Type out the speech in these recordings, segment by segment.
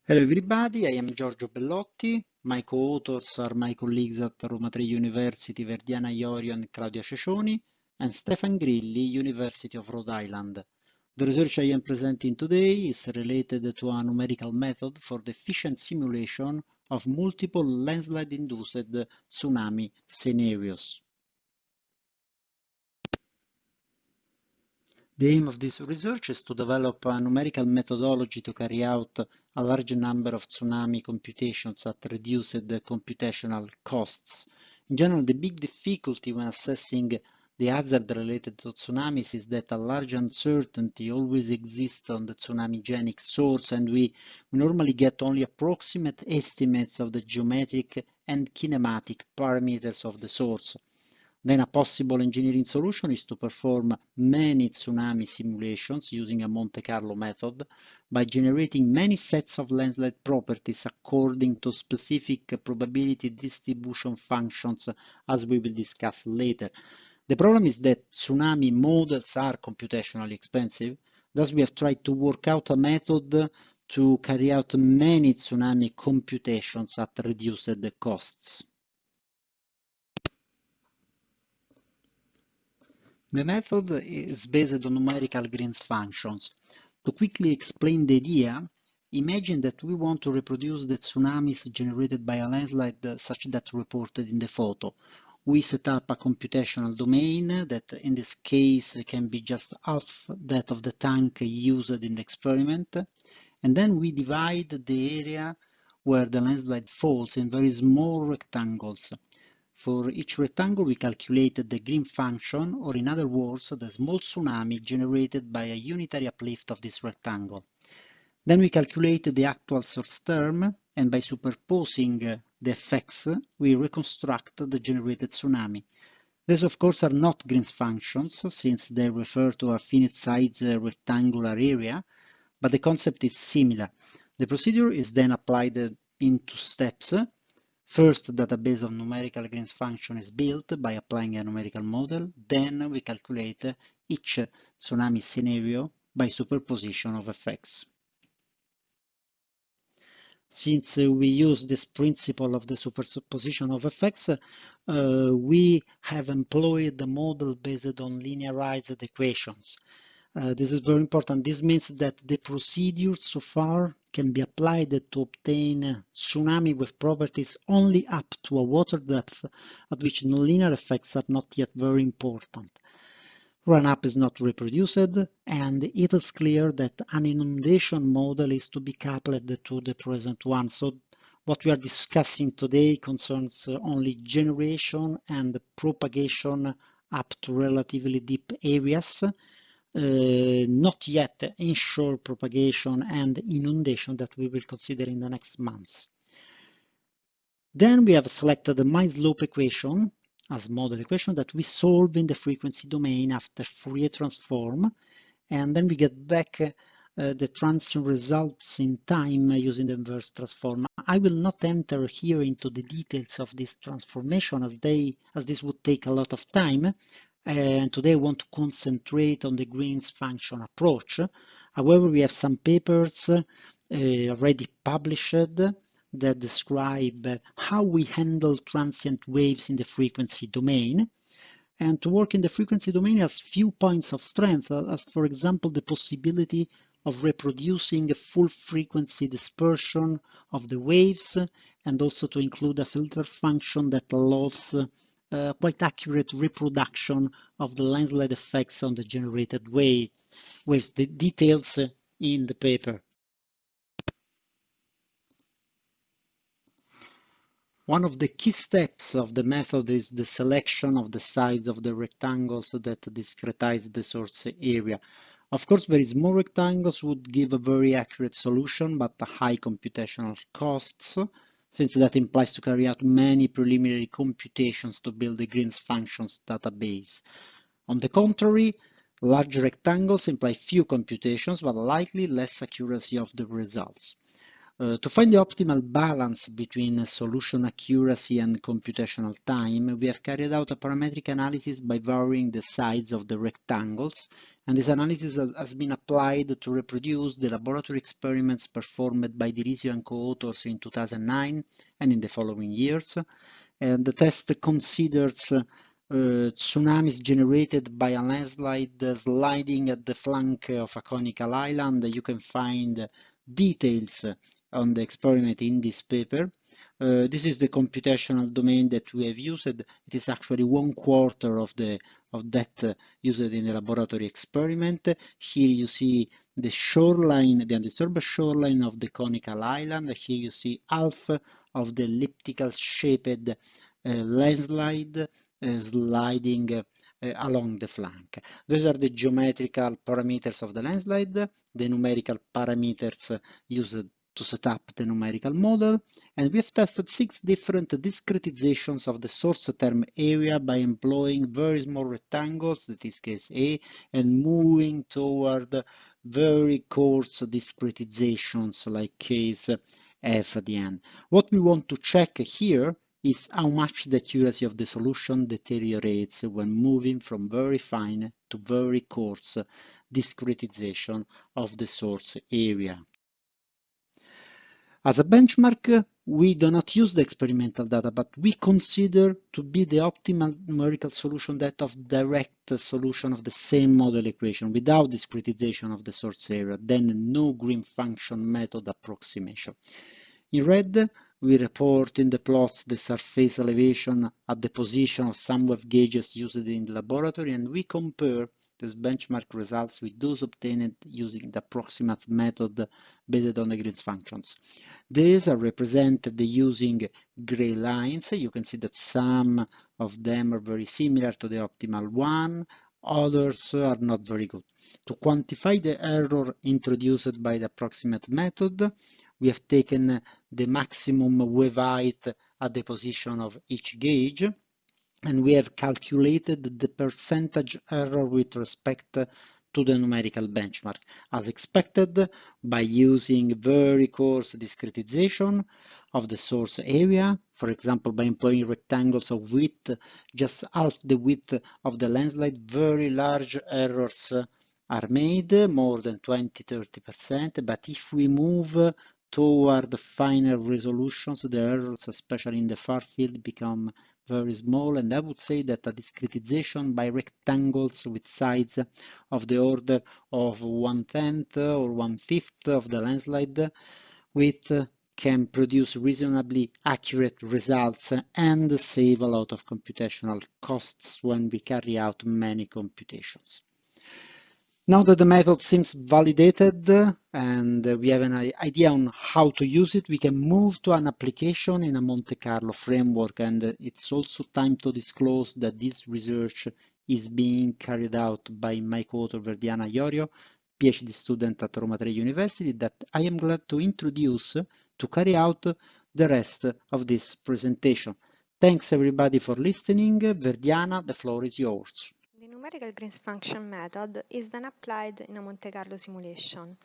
Hello everybody, I am Giorgio Bellotti. My co-authors are my colleagues at Roma Tre University, Verdiana Iorio and Claudia Cecioni, and Stefan Grilli, University of Rhode Island. The research I am presenting today is related to a numerical method for the efficient simulation of multiple landslide-induced tsunami scenarios. The aim of this research is to develop a numerical methodology to carry out a large number of tsunami computations at reduced computational costs. In general, the big difficulty when assessing the hazard related to tsunamis is that a large uncertainty always exists on the tsunamigenic source, and we normally get only approximate estimates of the geometric and kinematic parameters of the source. Then a possible engineering solution is to perform many tsunami simulations using a Monte Carlo method by generating many sets of landslide properties according to specific probability distribution functions, as we will discuss later. The problem is that tsunami models are computationally expensive, thus we have tried to work out a method to carry out many tsunami computations at reduced costs. The method is based on numerical green functions. To quickly explain the idea, imagine that we want to reproduce the tsunamis generated by a landslide such that reported in the photo. We set up a computational domain that in this case can be just half that of the tank used in the experiment, and then we divide the area where the landslide falls in very small rectangles. For each rectangle, we calculate the green function, or in other words, the small tsunami generated by a unitary uplift of this rectangle. Then we calculate the actual source term, and by superposing the effects, we reconstruct the generated tsunami. These, of course, are not green functions, since they refer to a finite-size rectangular area, but the concept is similar. The procedure is then applied in two steps. First, the database of numerical green function is built by applying a numerical model. Then we calculate each tsunami scenario by superposition of effects. Since we use this principle of the superposition of effects, we have employed the model based on linearized equations. This is very important. This means that the procedure so far can be applied to obtain tsunami with properties only up to a water depth at which nonlinear effects are not yet very important. Run-up is not reproduced, and it is clear that an inundation model is to be coupled to the present one. So what we are discussing today concerns only generation and propagation up to relatively deep areas. Not yet inshore propagation and inundation that we will consider in the next months. Then we have selected the mean slope equation as model equation that we solve in the frequency domain after Fourier transform, and then we get back the transient results in time using the inverse transform. I will not enter here into the details of this transformation as this would take a lot of time. And today I want to concentrate on the Green's function approach. However, we have some papers already published that describe how we handle transient waves in the frequency domain. And to work in the frequency domain has few points of strength, as for example the possibility of reproducing a full frequency dispersion of the waves, and also to include a filter function that allows quite accurate reproduction of the landslide effects on the generated waves. The details in the paper. One of the key steps of the method is the selection of the sides of the rectangles that discretize the source area. Of course, very small rectangles would give a very accurate solution, but a high computational costs, since that implies to carry out many preliminary computations to build the Green's functions database. On the contrary, large rectangles imply few computations, but likely less accuracy of the results. To find the optimal balance between solution accuracy and computational time, we have carried out a parametric analysis by varying the sides of the rectangles, And this analysis has been applied to reproduce the laboratory experiments performed by Giorgio and co-authors in 2009 and in the following years. And the test considers tsunamis generated by a landslide sliding at the flank of a conical island. You can find details on the experiment in this paper. This is the computational domain that we have used. It is actually 1/4 of that used in the laboratory experiment. Here you see the shoreline, the undisturbed shoreline of the conical island. Here you see half of the elliptical shaped landslide sliding along the flank. These are the geometrical parameters of the landslide, the numerical parameters used to set up the numerical model, and we have tested 6 different discretizations of the source term area by employing very small rectangles, that is case A, and moving toward very coarse discretizations like case F at the end. What we want to check here is how much the accuracy of the solution deteriorates when moving from very fine to very coarse discretization of the source area. As a benchmark, we do not use the experimental data, but we consider to be the optimal numerical solution that of direct solution of the same model equation without discretization of the source area, then no green function method approximation. In red, we report in the plots the surface elevation at the position of some wave gauges used in the laboratory, and we compare these benchmark results with those obtained using the approximate method based on the Green's functions. These are represented using gray lines. You can see that some of them are very similar to the optimal one, others are not very good. To quantify the error introduced by the approximate method, we have taken the maximum wave height at the position of each gauge, and we have calculated the percentage error with respect to the numerical benchmark, as expected, by using very coarse discretization of the source area, for example, by employing rectangles of width just half the width of the landslide. Very large errors are made, more than 20–30%, but if we move toward finer resolutions, the errors, especially in the far field, become very small, and I would say that a discretization by rectangles with sides of the order of 1/10 or 1/5 of the landslide width can produce reasonably accurate results and save a lot of computational costs when we carry out many computations. Now that the method seems validated and we have an idea on how to use it, we can move to an application in a Monte Carlo framework, and it's also time to disclose that this research is being carried out by my co-author Verdiana Giorgio, PhD student at Roma Tre University, that I am glad to introduce to carry out the rest of this presentation. Thanks everybody for listening. Verdiana, the floor is yours. The numerical Green function method is then applied in a Monte Carlo simulation.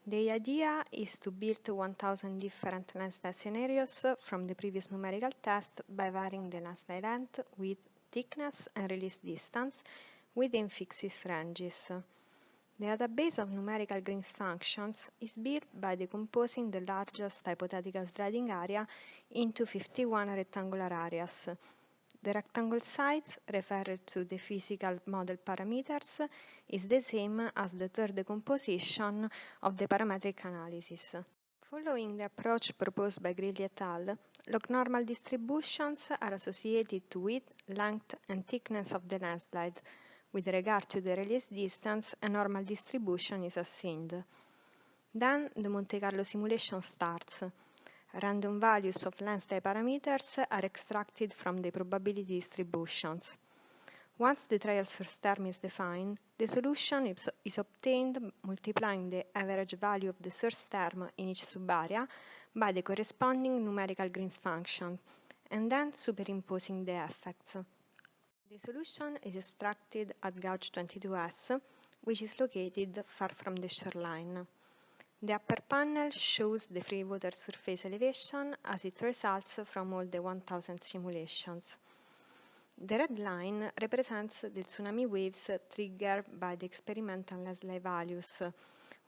The idea is to build 1000 different landslide scenarios from the previous numerical test by varying the landslide length, width, thickness, and release distance within fixed ranges. The database of numerical Green functions is built by decomposing the largest hypothetical sliding area into 51 rectangular areas. The rectangle size, referred to the physical model parameters, is the same as the third decomposition of the parametric analysis. Following the approach proposed by Grilli et al., log-normal distributions are associated to width, length, and thickness of the landslide. With regard to the release distance, a normal distribution is assigned. Then the Monte Carlo simulation starts. Random values of landslide parameters are extracted from the probability distributions. Once the trial source term is defined, the solution is obtained multiplying the average value of the source term in each subarea by the corresponding numerical Green function, and then superimposing the effects. The solution is extracted at gauge 22S, which is located far from the shoreline. The upper panel shows the free water surface elevation as it results from all the 1000 simulations. The red line represents the tsunami waves triggered by the experimental landslide values,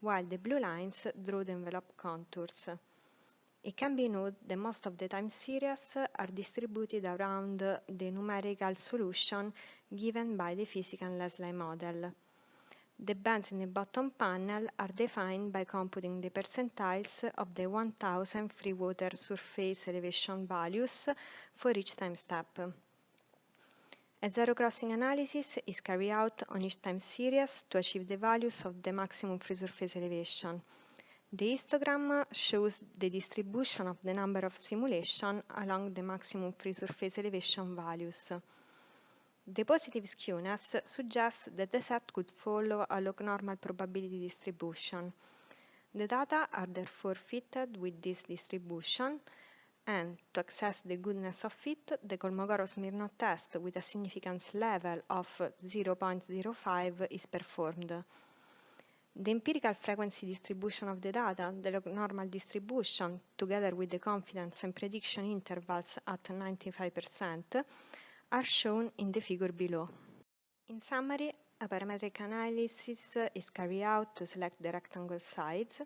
while the blue lines draw the envelope contours. It can be noted that most of the time series are distributed around the numerical solution given by the physical landslide model. The bands in the bottom panel are defined by computing the percentiles of the 1000 free water surface elevation values for each time step. A zero-crossing analysis is carried out on each time series to achieve the values of the maximum free surface elevation. The histogram shows the distribution of the number of simulations along the maximum free surface elevation values. The positive skewness suggests that the set could follow a log-normal probability distribution. The data are therefore fitted with this distribution, and to assess the goodness of fit, the Kolmogorov-Smirnov test with a significance level of 0.05 is performed. The empirical frequency distribution of the data, the log-normal distribution, together with the confidence and prediction intervals at 95%, are shown in the figure below. In summary, a parametric analysis is carried out to select the rectangle sides.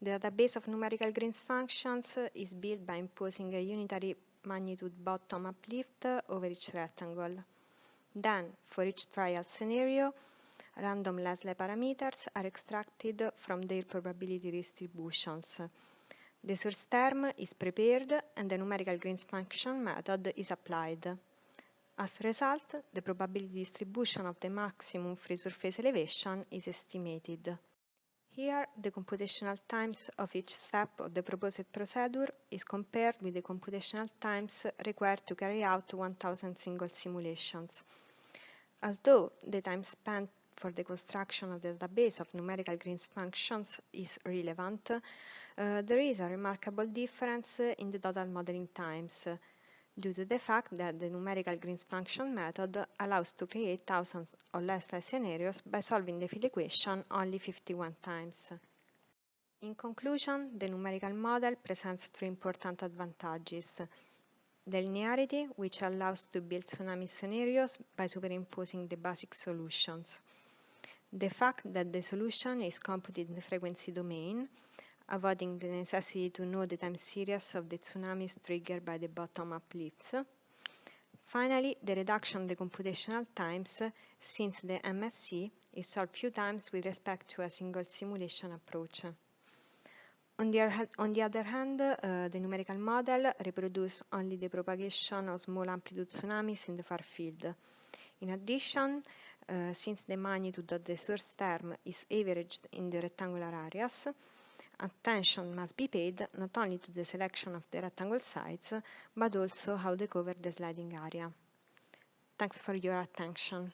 The database of numerical Green functions is built by imposing a unitary magnitude bottom uplift over each rectangle. Then, for each trial scenario, random landslide parameters are extracted from their probability distributions. The source term is prepared and the numerical Green function method is applied. As a result, the probability distribution of the maximum free surface elevation is estimated. Here, the computational times of each step of the proposed procedure is compared with the computational times required to carry out 1000 single simulations. Although the time spent for the construction of the database of numerical Green functions is relevant, there is a remarkable difference in the total modeling times, due to the fact that the numerical Green function method allows to create thousands of landslide scenarios by solving the field equation only 51 times. In conclusion, the numerical model presents three important advantages. The linearity, which allows to build tsunami scenarios by superimposing the basic solutions. The fact that the solution is computed in the frequency domain, avoiding the necessity to know the time series of the tsunamis triggered by the bottom-up lifts. Finally, the reduction of the computational times, since the MSC is solved few times with respect to a single simulation approach. On the other hand, the numerical model reproduces only the propagation of small amplitude tsunamis in the far field. In addition, since the magnitude of the source term is averaged in the rectangular areas, attention must be paid not only to the selection of the rectangle sides, but also how they cover the sliding area. Thanks for your attention.